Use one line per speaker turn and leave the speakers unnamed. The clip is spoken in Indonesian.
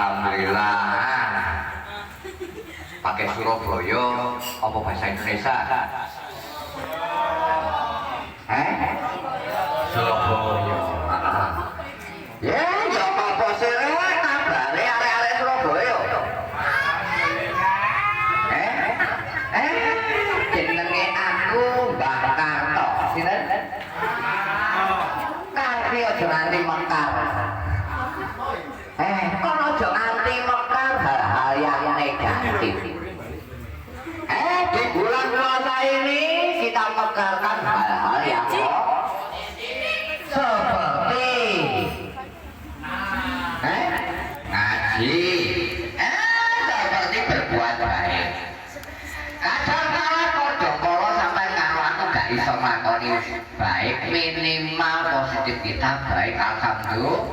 Alhamdulillah. Pakai Surabaya apa bahasa Indonesia? Surabaya. Ya, ya apa sih kabare arek-arek Surabaya? Jenenge aku Mbah Karto. Sinten? Kaki aja nganti mekar. Kono aja nganti mekar hal-hal yang negatif. Di bulan puasa ini kita mekarkan hal-hal yang seperti ngaji, seperti berbuat baik. Kadang-kadang kodok-kolo sampai kalau aku gak iso makoni baik, minimal positif kita baik, alhamdulillah.